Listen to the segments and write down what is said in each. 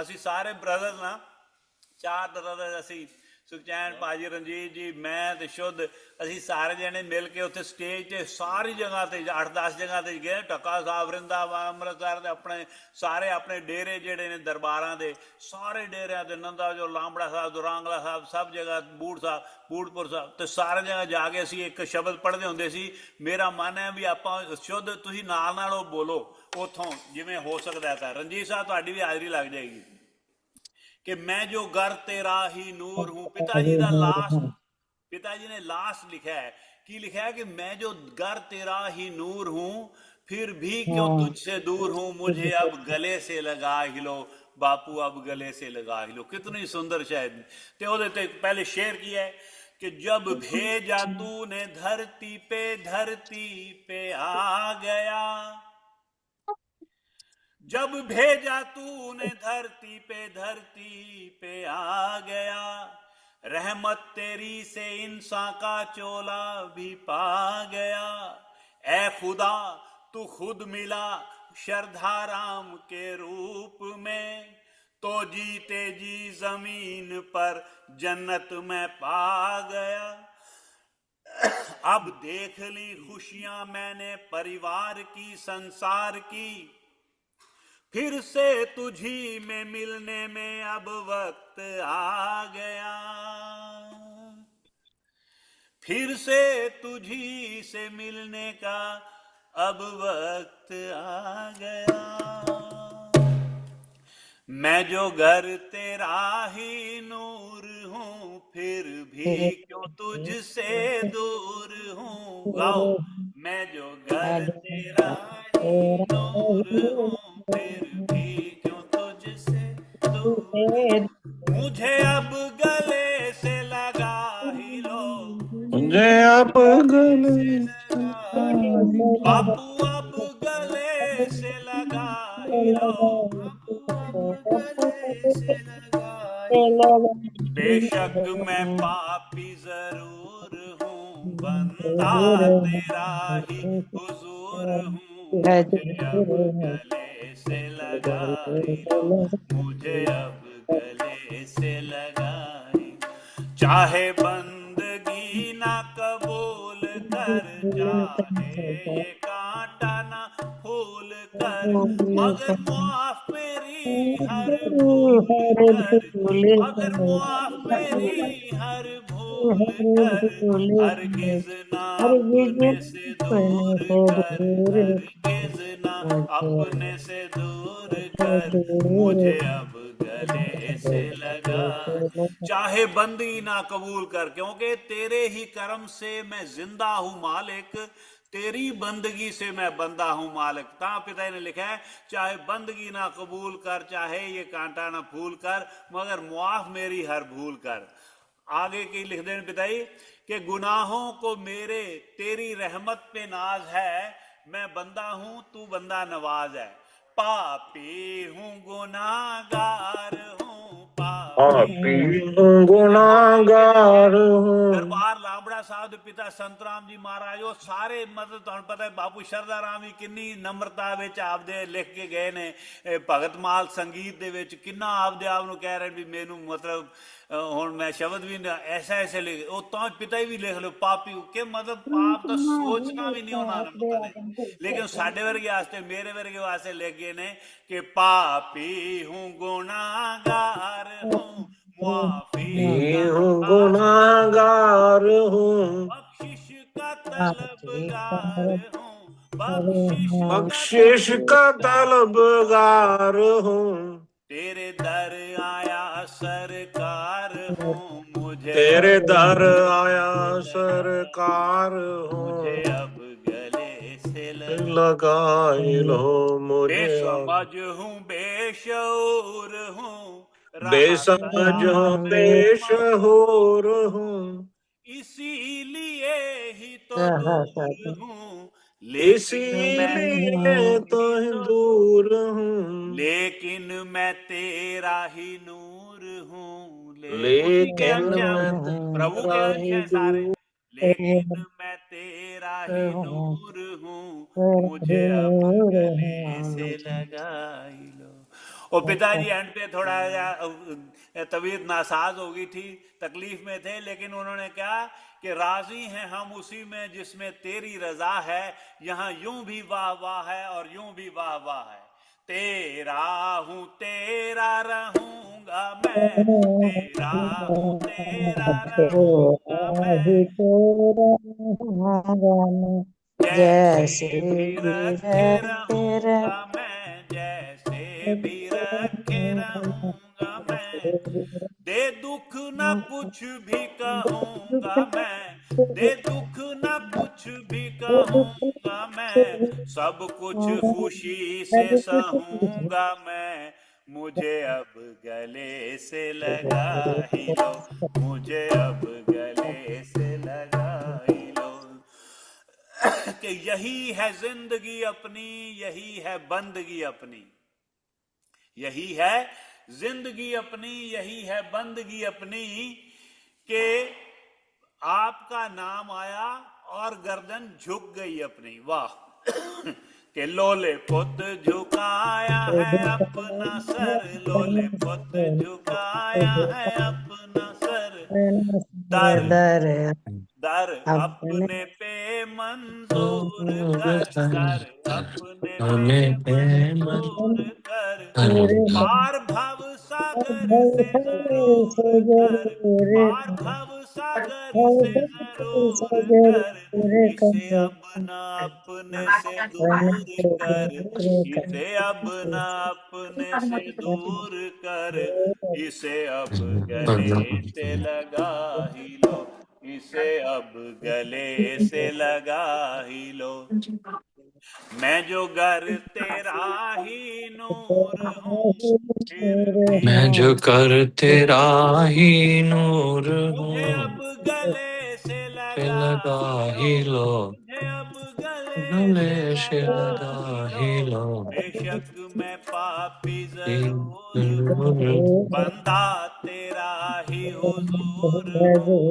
ਅਸੀਂ ਸਾਰੇ ਬ੍ਰਦਰ ਨਾ, ਚਾਰ ਬ੍ਰਦਰ ਅਸੀਂ, ਸੁਖਚੈਨ ਭਾਜੀ, ਰਣਜੀਤ ਜੀ, ਮੈਂ ਤੇ ਸ਼ੁੱਧ, ਅਸੀਂ ਸਾਰੇ ਜਣੇ ਮਿਲ ਕੇ ਉੱਥੇ ਸਟੇਜ ਤੇ ਸਾਰੀ ਜਗ੍ਹਾ ਤੇ 8-10 ਜਗ੍ਹਾ ਤੇ ਗਏ। ਢੱਕਾ ਸਾਹਿਬ, ਵਰਿੰਦਾਵਨ, ਅੰਮ੍ਰਿਤਸਰ ਦੇ ਆਪਣੇ ਸਾਰੇ ਆਪਣੇ ਡੇਰੇ ਜਿਹੜੇ ਨੇ ਦਰਬਾਰਾਂ ਦੇ, ਸਾਰੇ ਡੇਰਿਆਂ ਤੇ, ਨੰਦਾ ਜੋ, ਲਾਂਬੜਾ ਸਾਹਿਬ, ਦੁਰਾਂਗਲਾ ਸਾਹਿਬ, ਸਭ ਜਗ੍ਹਾ, ਬੂੜ ਸਾਹਿਬ, ਬੂੜਪੁਰ ਸਾਹਿਬ, ਤੇ ਸਾਰੇ ਜਗ੍ਹਾ ਜਾ ਕੇ ਅਸੀਂ ਇੱਕ ਸ਼ਬਦ ਪੜ੍ਹਦੇ ਹੁੰਦੇ ਸੀ। ਮੇਰਾ ਮਨ ਹੈ ਵੀ ਆਪਾਂ ਸ਼ੁੱਧ ਤੁਸੀਂ ਨਾਲ ਨਾਲ ਉਹ ਬੋਲੋ ਉਥੋਂ ਜਿਵੇਂ ਹੋ ਸਕਦਾ। ਤਾਂ ਰਣਜੀਤ ਸਾਹਿਬ ਤੁਹਾਡੀ ਵੀ ਹਾਜ਼ਰੀ ਲੱਗ ਜਾਏਗੀ कि मैं जो घर तेरा ही नूर हूं। पिताजी का लास्ट, पिताजी ने लास्ट लिखा है, कि लिखा है कि मैं जो घर तेरा ही नूर हूं, फिर भी क्यों तुझसे दूर हूं, मुझे अब गले से लगा ही लो बापू, अब गले से लगा ही लो। कितनी सुंदर शायद। ते ओदे ते पहले शेर किया है कि जब भेजा तूने धरती पे आ गया, जब भेजा तूने धरती पे आ गया, रहमत तेरी से इंसान का चोला भी पा गया। ए खुदा तू खुद मिला श्रद्धा राम के रूप में, तो जीते जी जमीन पर जन्नत में पा गया। अब देख ली खुशियां मैंने परिवार की, संसार की, फिर से तुझी में मिलने में अब वक्त आ गया, फिर से तुझी से मिलने का अब वक्त आ गया। मैं जो घर तेरा ही नूर हूं, फिर भी क्यों तुझसे दूर हूं। गाओ, मैं जो घर तेरा ही नूर हूं, फिर भी क्यों तुझसे दूर, मुझे अब गले से लगा ही लो, मुझे अब गले लगा ही लो बापू, अब गले से लगा ही लो, अब गले से लगा ही लो। बेशक मैं पापी जरूर हूँ, बंदा तेरा ही हुजूर हूँ, मुझे अब गले से लगा ही लो, मुझे अब गले से लगा ही लो। चाहे बंदगी ना कबूल कर, चाहे ये कांटा ना फूल कर, मगर मुआफ मेरी हर भूल कर, मगर मुआफ मेरी हर भूल कर, हरगिज ना अपने से दूर कर, हरगिज ना अपने से दूर कर, मुझे अब गले से लगा। चाहे बंदी ना कबूल कर, क्योंकि तेरे ही कर्म से मैं जिंदा हूं मालिक, तेरी बंदगी से मैं बंदा हूं मालिक। ता पिता ने लिखा है, चाहे बंदगी ना कबूल कर, चाहे ये कांटा ना फूल कर, मगर मुआफ मेरी हर भूल कर। आगे की लिख दें पिताई कि गुनाहों को मेरे तेरी रहमत पे नाज है, मैं बंदा हूं तू बंदा नवाज है। पापी हूं गुनाहगार हूं, पापी पापी गुनाहगार हूं। दरबार लाबड़ा साहब ਦੇ ਪਿਤਾ ਸੰਤ ਰਾਮ ਜੀ ਮਹਾਰਾਜ, ਉਹ ਸਾਰੇ ਮਤਲਬ ਤੁਹਾਨੂੰ ਪਤਾ ਹੈ ਬਾਪੂ ਸ਼ਰਦਾ ਰਾਮ ਵੀ ਕਿੰਨੀ ਨਮਰਤਾ ਵਿੱਚ ਆਪਦੇ ਲਿਖ ਕੇ ਗਏ ਨੇ। ਭਗਤ ਮਾਲ ਸੰਗੀਤ ਦੇ ਵਿੱਚ ਕਿੰਨਾ ਆਪਦੇ ਆਪ ਨੂੰ ਕਹਿ ਰਹੇ ਵੀ ਮੈਨੂੰ ਮਤਲਬ ਹੁਣ ਮੈਂ ਸ਼ਬਦ ਵੀ ਐਸਾ ਐਸੇ ਲਿਖ, ਉਹ ਤਾਂ ਪਿਤਾ ਵੀ ਲਿਖ ਲਓ ਪਾਪੀ ਕਿ ਮਤਲਬ ਪਾਪ ਦਾ ਸੋਚਣਾ ਵੀ ਨਹੀਂ ਉਹਨਾਂ ਨੂੰ ਪਤਾ ਨਹੀਂ, ਲੇਕਿਨ ਸਾਡੇ ਵਰਗੇ ਵਾਸਤੇ, ਮੇਰੇ ਵਰਗੇ ਵਾਸਤੇ ਲਿਖ ਗਏ ਨੇ ਕਿ ਪਾਪੀ ਹੂੰ ਗੁਨਾਹਗਾਰ ਹੂੰ, मुआफी का हूँ गुनाहगार हूँ, बख्शिश का तलबगार हूँ, बख्शिश का तलबगार हूँ। तेरे दर आया सरकार हूँ, मुझे तेरे दर आया सरकार हूँ, मुझे अब गले से लगा लो मुझे। बेसमझ हूँ बेशऊर हूँ, बेसमझ हूँ बेशहूर हूँ, इसीलिए ही तो दूर हूँ, लेकिन इसीलिए तो दूर हूँ। लेकिन मैं तेरा ही नूर हूँ, उसी के लेकिन अंश मैं हैं, प्रभु के तेरा अंश ही हैं सारे। दूर लेकिन मैं तेरा ही नूर हूँ, मुझे अब गले से लगा ही लो। और पिताजी एंड पे थोड़ा तबीयत नासाज हो गई थी, तकलीफ में थे, लेकिन उन्होंने कहा कि राजी हैं हम उसी में जिसमें तेरी रजा है, यहाँ यूं भी वाह वाह है और यूं भी वाह वाह है। तेरा हूं तेरा रहूंगा मैं, तेरा हूं तेरा रहूंगा मैं, जैसे जैसे भी भी रखे रखे रहूंगा रख मैं, जैसे भी रखे रहूंगा मैं। दे दुख ना कुछ भी कहूंगा मैं, दे दुख ना कुछ भी कहूंगा मैं, सब कुछ खुशी से सहूंगा मैं। मुझे अब गले से लगा ही लो, मुझे अब गले से लगा ही लो। कि यही है जिंदगी अपनी, यही है बंदगी अपनी, यही है जिंदगी अपनी, यही है बंदगी अपनी। कि आपका नाम आया और गर्दन झुक गई अपनी, वाह। के लोले पुत झुकाया है अपना सर, लोले पुत झुकाया है अपना सर। दर दर दर अपने अपने पे मंजूर कर, दर अपने पे मंजूर कर। पार भव सागर से जरूर कर, पार भव सागर से जरूर कर। इसे अब ना अपने से दूर कर, इसे अब ना अपने से दूर कर। इसे अब गले से लगा ही लो, इसे अब गले से लगा ही लो। मैं जो घर तेरा ही नूर हूँ, फिर भी मैं जो कर तेरा ही नूर मुझे अब हूँ, गले से पे लगा लगा ही लो, ही लो, मुझे अब गले से गले से लगा लगा ही लो। ही लो। बेशक मैं पापी जरूर हूँ, जरूर बंदा तेरा ही हुजूर हूँ।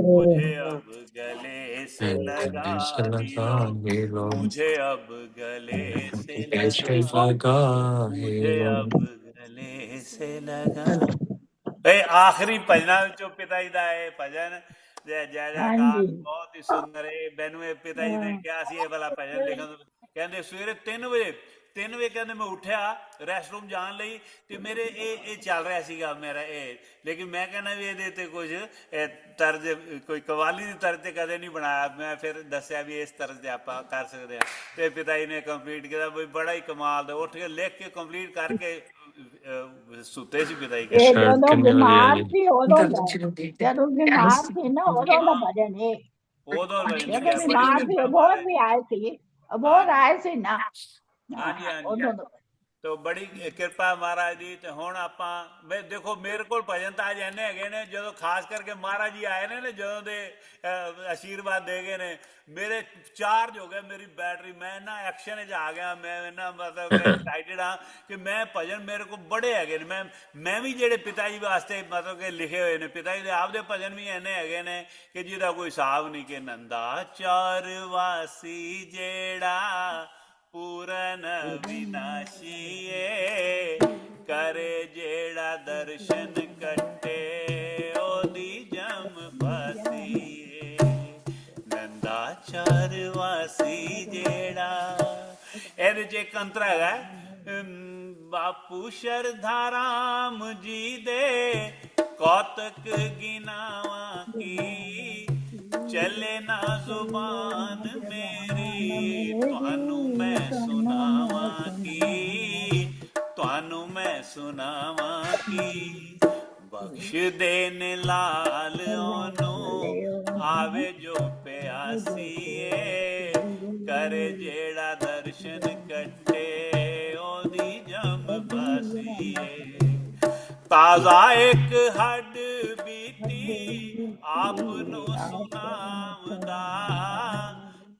मुझे अब गले से लगा गले से ही लगा लो, ही लो, मुझे अब गले से गले से लगा, लगा ही मुझे लो। अब गले से लगा। आखिरी भजना चो पिता जी का है भजन, जय जय जयकार, बहुत ही सुंदर है। मैनू ये पिता जी ने कहा सी ये वाला भजन लिखन, कहते सवेरे 3 ਵਜੇ कहते मैं उठा रेस्टरूम जान लई ते मेरे ये चल रहा सीगा मेरा ये, लेकिन मैं कहना भी ये कुछ तर्ज कोई कवाली की तर्ज ते कदे नहीं बनाया। मैं फिर दसिया भी इस तर्ज से आप कर सकते हैं, तो पिता जी ने कंप्लीट किया। बई बड़ा ही कमाल दा, उठ के लिख के कंप्लीट करके सुते सी पिता जी कहते। ਇਹ शर्ट ਜਦੋਂ किन्ने वाली आ ਬਿਮਾਰ गई? ਸੀ ਉਦੋਂ ਦਾ, ਜਦੋਂ ਬਿਮਾਰ ਸੀ ਨਾ ਉਦੋਂ ਦਾ हाँ ਭਜਨ ਇਹ, उदों भजन ਜਦੋਂ लिखा, बड़ी ਬਿਮਾਰ ਸੀ कृपा ਅਬੋਹਰ महाराज ਵੀ दी। ਆਏ ਸੀ, हाँ ਅਬੋਹਰ जी, ਆਏ ਸੀ ਨਾ। हाँ जी, ਹਾਂ हाँ जी। ਉਦੋਂ ਦਾ। तो बड़ी कृपा महाराज जी। तो हुण आपां देखो मेरे को भजन तो अज इन्ने हैगे ने, जो खास करके महाराज जी आए ने जो दे आशीर्वाद दे गए ने, मेरे चार्ज हो गए मेरी बैटरी। मैं ना एक्शन च आ गया, मैं ना मतलब एक्साइटेड हाँ कि मैं भजन मेरे को बड़े हैगे ने। मैं भी जेडे पिता जी वास्ते मतलब कि लिखे हुए ने, पिता जी दे आपदे भजन भी इन्ने हैगे ने कि जिहदा कोई हिसाब नहीं। कि नंदा चार वासी जेड़ा पूरन विनाशिए, करे जेड़ा दर्शन कटे ओदी जम फासिए। नंदा चारवासी जेड़ा, ਇਹਦੇ ਚ ਇੱਕ ਅੰਤਰ ਹੈਗਾ, ਬਾਪੂ ਸ਼ਰਧਾ ਰਾਮ ਜੀ ਦੇ ਕੌਤਕ ਗਿਨਾਵਾਂ ਕੀ, चले ना जुबान मेरी ਤੁਹਾਨੂੰ मैं सुनावा की, ਤੁਹਾਨੂੰ मैं सुनावा की। बख्श देन लाल ओनू आवे जो प्यासीए, करे जेड़ा दर्शन कटे ओदी जम फासीए। ताजा एक हड बीती आप ਨੂੰ ਸੁਣਾਵਦਾ,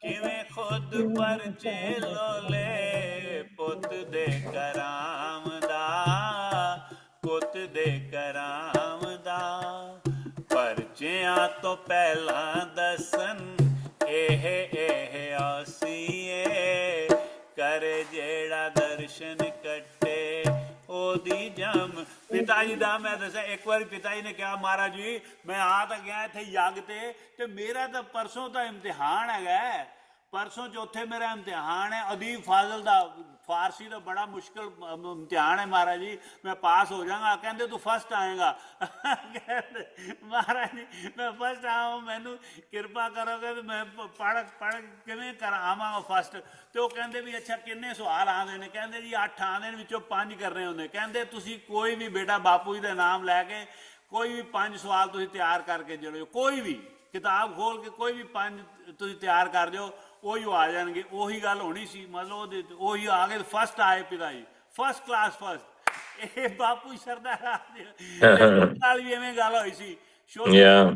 ਕਿਵੇਂ ਖੁਦ ਪਰਚੇ ਲੋਲੇ ਪੁੱਤ ਦੇ ਕਰਾਮ ਦਾ, ਪੁੱਤ ਦੇ ਕਰਾਮ ਦਾ। ਪਰਚਿਆਂ ਤੋਂ ਪਹਿਲਾਂ ਦਸਨ ਇਹ ਆਸੀਏ, ਕਰ ਜਿਹੜਾ ਦਰਸ਼ਨ ਕੱਟੇ दी जम। पिता जी का मैं दसा, एक बार पिता जी ने कहा महाराज जी मैं आ तो गया इतने यज्ञ ते मेरा तो परसों तो इम्तिहान है, परसों चौथे मेरा इम्तिहान है, अदीब फाजल का फारसी का बड़ा मुश्किल इम्तिहान है महाराज जी, मैं पास हो जाऊंगा। कहते तू फर्स्ट आएगा। कहते महाराज जी मैं फर्स्ट आऊँ, मैनू किरपा करोगे तो मैं पढ़ पढ़ किवें कर आवांगा फर्स्ट। तो कहते भी अच्छा किन्ने सवाल आते हैं? कहते जी 8 आते हैं, विचों 5 करने होंगे। कहते तुसी कोई भी बेटा बापू जी का नाम लैके कोई भी 5 सवाल तुसी तैयार करके चलो, कोई भी किताब खोल के कोई भी 5 तुसी तैयार कर दो, ਉਹੀ ਆ ਜਾਣਗੇ। ਉਹੀ ਗੱਲ ਹੋਣੀ ਸੀ, ਮਤਲਬ ਉਹਦੇ ਉਹੀ ਆ ਗਏ, ਫਸਟ ਆਏ ਪਿਤਾ ਜੀ, ਫਸਟ ਕਲਾਸ ਫਸਟ। ਇਹ ਬਾਪੂ ਸਰਦਾਰ ਨਾਲ ਵੀ ਐਵੇਂ ਗੱਲ ਹੋਈ ਸੀ। Yeah.